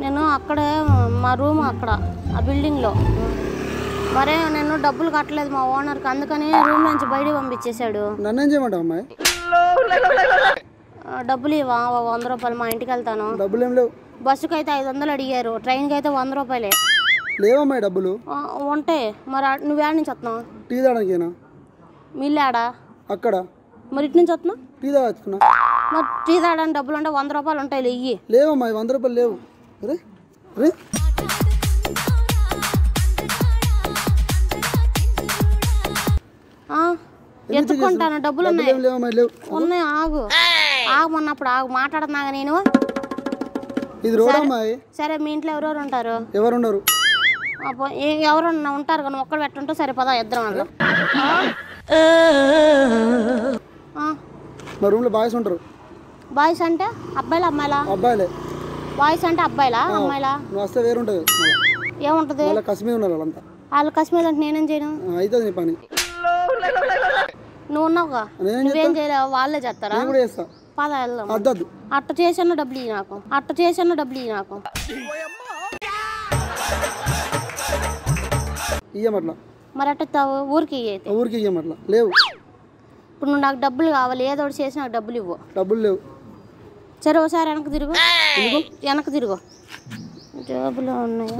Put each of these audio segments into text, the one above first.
నేను అక్కడే మా రూమ్ అక్కడ ఆ బిల్డింగ్లో. మరే నేను డబ్బులు కట్టలేదు మా ఓనర్కి, అందుకని రూమ్ నుంచి బయటికి పంపించేశాడు. నన్నేం చేయమంటావు అమ్మాయి? డబ్బులు ఇవ్వా 100 రూపాయలు, మా ఇంటికి వెళ్తాను. డబ్బులు ఏం లేవు. బస్సుకి అయితే 500 అడిగారు, ట్రైన్కి అయితే 100 రూపాయలే. లేవమ్మాయి డబ్బులు. ఉంటాయి. మరి నువ్వేడ నుంచి వస్తున్నావు? టీ తాగడానికేనా? మీ ఇల్లాడా? అక్కడ. మరి ఇటు నుంచి వస్తున్నావు? టీ తాగచ్చుకున్నా. మరి టీ తాగడానికి డబ్బులు ఉంటే 100 రూపాయలు ఉంటాయి, ఇయ్యి. లేవమ్మాయి 100 రూపాయలు లేవు. అరే అరే ఎత్తుకుంటాను, డబ్బులు ఉన్నాయి. లేవు. ఉన్నాయి, ఆగమన్నప్పుడు ఆగు, మాట్లాడుతున్నాగా నేను. ఇది రోడ్ అమ్మాయి. సరే, మీ ఇంట్లో ఎవరెవరు ఉంటారు? ఎవరు ఉండరు. ఎవరు ఉంటారు కానీ ఒక్కడు పెట్టుంటే సరిపోదా ఇద్దరం వల్ల. మా రూమ్ లో బాయ్స్ ఉంటారు. బాయ్స్ అంటే అబ్బాయిలా అమ్మాయిలా? అబ్బాయిలే. బాయ్స్ అంటే అబ్బాయిలా అమ్మాయిలా? నువ్వు వస్తే వేరు ఉంటుంది. ఏముంటది? వాళ్ళ కశ్మీర్ ఉన్నారు వాళ్ళంతా. వాళ్ళు కశ్మీర్ అంటే నేనేం చేయను? అవుతుంది నీ పని. నువ్వు ఉన్నావుగా, నువ్వేం చేయలేవు, వాళ్ళే చేస్తారా? నేను కూడా చేస్తా. పద వెళ్దాం. అద్దద్దు. అట్ట చేసిన డబ్బులు ఇయ్యి నాకు, అట్ట చేసిన డబ్బులు ఇయ్యి నాకు. ఇయ్యమట్లా. మరి అట్టావు ఊరికి అయితే? ఊరికి ఇయ్యమట్లా లేవు. ఇప్పుడు నువ్వు నాకు డబ్బులు కావాలి, ఏదో ఒకటి చేసి నాకు డబ్బులు ఇవ్వు. డబ్బులు లేవు. సరే ఒకసారి వెనక్కి తిరుగు. వెనక్కి తిరుగు. జేబులో ఉన్నాయి.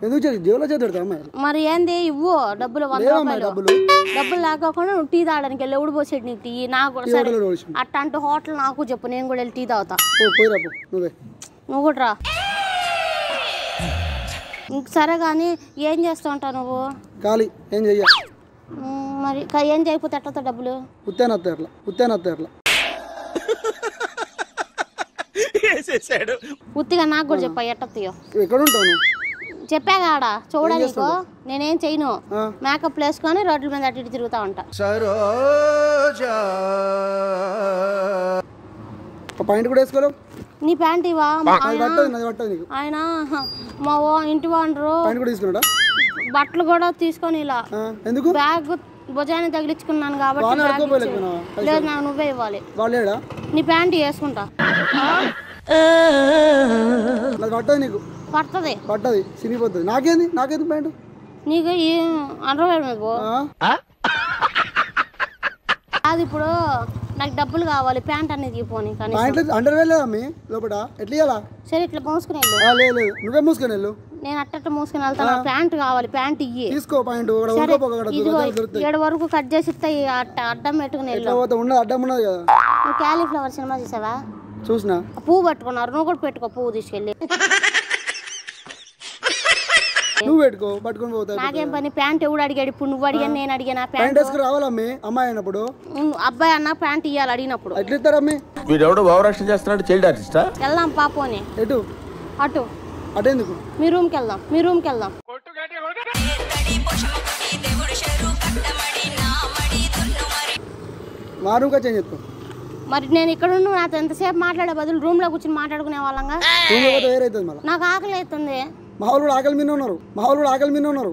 ఎందుకు జేబులో చేద్దాం అమ్మాయి? మరి ఏంది ఇవ్వు డబ్బులు, 100 రూపాయలు. డబ్బులు లేకపోకుండా నువ్వు టీ తాగడానికి వెళ్ళి ఎవడు పోసేడు నీకు టీ? నాకు అట్ట అంటే హోటల్ నాకు చెప్పు, నేను కూడా వెళ్ళి టీ తాగుతా. నువ్వు కూడా రా. సరే కానీ ఏం చేస్తూ ఉంటావు నువ్వు? ఖాళీ. ఏం చెయ్య. మరి ఏం చేయకపోతే ఎట్లా డబ్బులు? ఉత్తేనత్తాయి ఉత్తిగా నాకు కూడా చెప్పా ఎట్టొస్తాయో. ఎక్కడ ఉంటావు? చెప్పా కాడా చూడా నీకు. నేనేం చేయను, మేకప్ వేసుకొని రోడ్ల మీద అటు ఇటు తిరుగుతా ఉంటా. పాయింట్ కూడా వేసుకోలేవు. నీ ప్యాంట్ ఇవా? ఆయన మా ఇంటి వాండరు బట్టలు కూడా తీసుకొని ఇలా బ్యాగ్ భుజాన్ని తగిలించుకున్నాను కాబట్టి లేదు, నాకు నువ్వే ఇవ్వాలి. నీ ప్యాంట్ వేసుకుంటా. పట్టది సినిపోతుంది. నాకేంది ప్యాంటు? నీకు ఈ అండర్వేర్ మీద అది. ఇప్పుడు నాకు డబ్బులు కావాలి, ప్యాంట్ అనేది ఇవ్వని. కానీ అండర్వేర్ లేదా మీ లోపల? ఎట్లా? సరే ఇట్లా మూసుకుని వెళ్ళు. నువ్వే మూసుకొని వెళ్ళు. నేను అట్ట మూసుకుని వెళ్తాను. ప్యాంట్ కావాలి, ప్యాంట్ ఇయ్యి. తీసుకో ప్యాంట్. 7 వరకు కట్ చేసి ఇస్తాయి. అడ్డం పెట్టుకుని వెళ్ళు. అడ్డం ఉన్నది కదా. నువ్వు క్యాలీఫ్లవర్ సినిమా చూసావా? చూసినా. పువ్వు పట్టుకున్నారు, నువ్వు కూడా పెట్టుకో పువ్వు తీసుకెళ్ళి. నువ్వు పెట్టుకో, పట్టుకుని పోతా. నాకేం పని? ప్యాంట్ ఎవడు అడిగాడు? ఇప్పుడు నువ్వు అడిగాను, నేను అడిగాను. ప్యాంట్ వేసుకుని రావాలమ్మి అమ్మాయి అయినప్పుడు. అబ్బాయి అన్న ప్యాంట్ ఇవ్వాలి అడిగినప్పుడు. ఎట్లా ఇస్తారమ్మి? వీడెవడో భావరక్షణ చేస్తున్నాడు, చైల్డ్ ఆర్టిస్టా? వెళ్దాం పాపోని. ఎటు? అటు. అటెందుకు? మీ రూమ్కి వెళ్దాం. మా రూమ్కి వచ్చి ఏం చెప్తాం? మరి నేను ఇక్కడ నాతో ఎంతసేపు మాట్లాడే బదులు రూమ్ లో కూర్చొని మాట్లాడుకునే వాళ్ళంగా. నాకు ఆకలి అవుతుంది. మా వాళ్ళు కూడా ఆకలి మీద ఉన్నారు.